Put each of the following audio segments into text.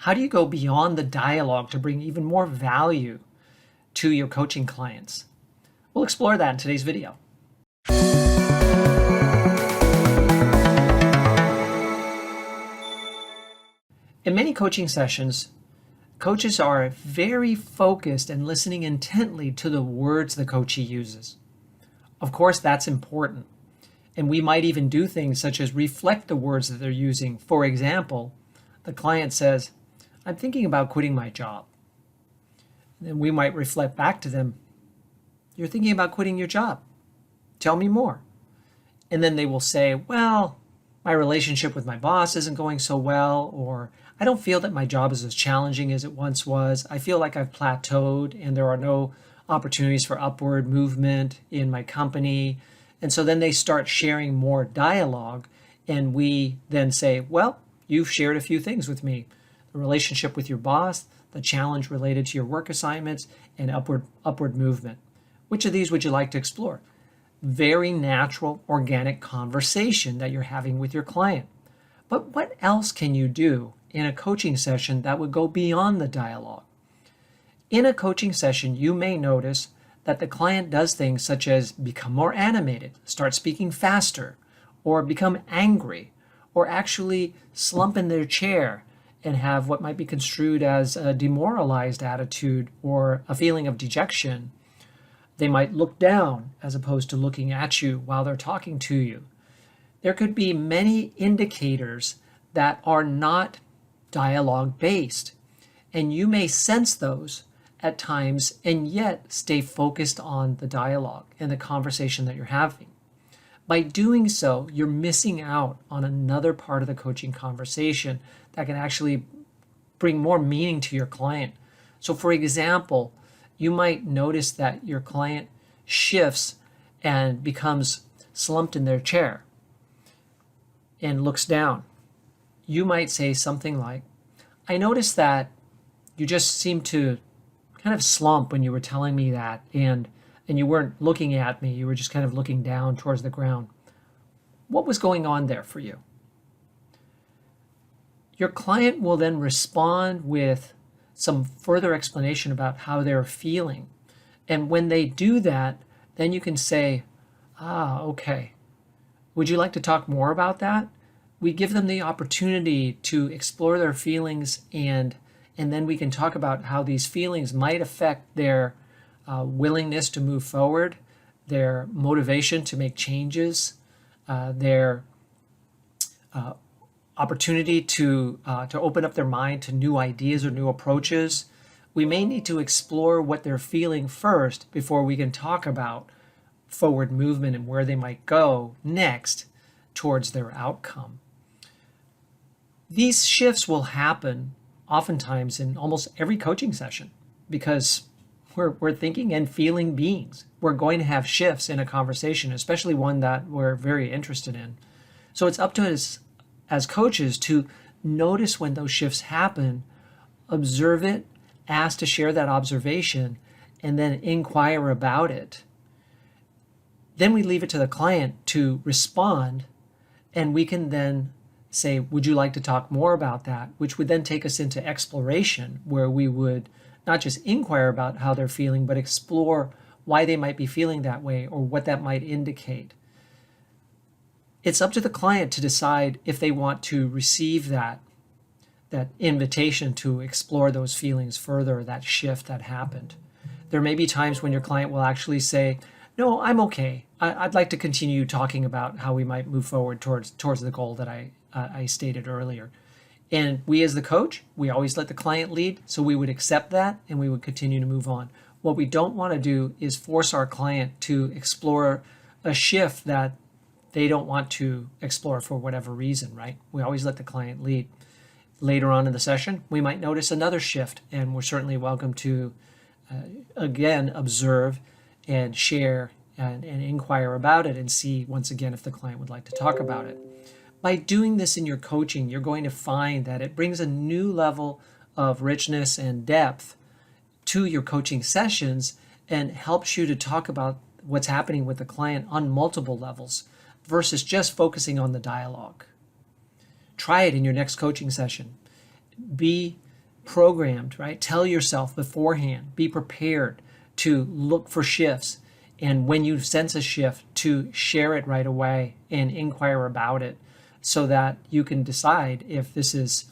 How do you go beyond the dialogue to bring even more value to your coaching clients? We'll explore that in today's video. In many coaching sessions, coaches are very focused and listening intently to the words the coachee uses. Of course, that's important. And we might even do things such as reflect the words that they're using. For example, the client says, "I'm thinking about quitting my job." And then we might reflect back to them, "You're thinking about quitting your job. Tell me more." And then they will say, "Well, my relationship with my boss isn't going so well," or "I don't feel that my job is as challenging as it once was. I feel like I've plateaued and there are no opportunities for upward movement in my company." And so then they start sharing more dialogue, and we then say, "Well, you've shared a few things with me. The relationship with your boss, the challenge related to your work assignments, and upward movement. Which of these would you like to explore?" Very natural, organic conversation that you're having with your client. But what else can you do in a coaching session that would go beyond the dialogue? In a coaching session, you may notice that the client does things such as become more animated, start speaking faster, or become angry, or actually slump in their chair and have what might be construed as a demoralized attitude or a feeling of dejection. They might look down as opposed to looking at you while they're talking to you. There could be many indicators that are not dialogue based, and you may sense those at times and yet stay focused on the dialogue and the conversation that you're having. By doing so, you're missing out on another part of the coaching conversation that can actually bring more meaning to your client. So for example, you might notice that your client shifts and becomes slumped in their chair and looks down. You might say something like, "I noticed that you just seemed to kind of slump when you were telling me that, and you weren't looking at me, you were just kind of looking down towards the ground. What was going on there for you?" Your client will then respond with some further explanation about how they're feeling. And when they do that, then you can say, "Okay. Would you like to talk more about that?" We give them the opportunity to explore their feelings, and then we can talk about how these feelings might affect their willingness to move forward, their motivation to make changes, their opportunity to open up their mind to new ideas or new approaches. We may need to explore what they're feeling first before we can talk about forward movement and where they might go next towards their outcome. These shifts will happen oftentimes in almost every coaching session because we're thinking and feeling beings. We're going to have shifts in a conversation, especially one that we're very interested in. So it's up to us as coaches to notice when those shifts happen, observe it, ask to share that observation, and then inquire about it. Then we leave it to the client to respond, and we can then say, "Would you like to talk more about that?" Which would then take us into exploration, where we would not just inquire about how they're feeling, but explore why they might be feeling that way or what that might indicate. It's up to the client to decide if they want to receive that invitation to explore those feelings further, that shift that happened. There may be times when your client will actually say, "No, I'm okay. I'd like to continue talking about how we might move forward towards the goal that I stated earlier." And we as the coach, we always let the client lead, so we would accept that and we would continue to move on. What we don't want to do is force our client to explore a shift that they don't want to explore for whatever reason, right? We always let the client lead. Later on in the session, we might notice another shift, and we're certainly welcome to, again, observe and share and inquire about it and see, once again, if the client would like to talk about it. By doing this in your coaching, you're going to find that it brings a new level of richness and depth to your coaching sessions and helps you to talk about what's happening with the client on multiple levels versus just focusing on the dialogue. Try it in your next coaching session. Be programmed, right? Tell yourself beforehand, be prepared to look for shifts. And when you sense a shift, to share it right away and inquire about it so that you can decide if this is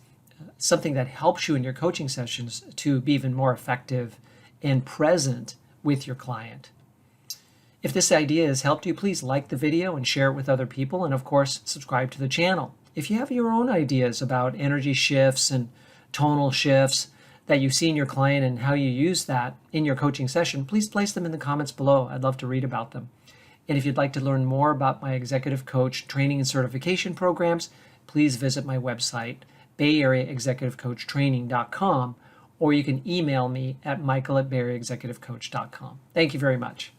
something that helps you in your coaching sessions to be even more effective and present with your client. If this idea has helped you, please like the video and share it with other people. And of course, subscribe to the channel. If you have your own ideas about energy shifts and tonal shifts that you see in your client and how you use that in your coaching session, please place them in the comments below. I'd love to read about them. And if you'd like to learn more about my executive coach training and certification programs, please visit my website, bayareaexecutivecoachtraining.com, or you can email me at michael@bayareaexecutivecoach.com. Thank you very much.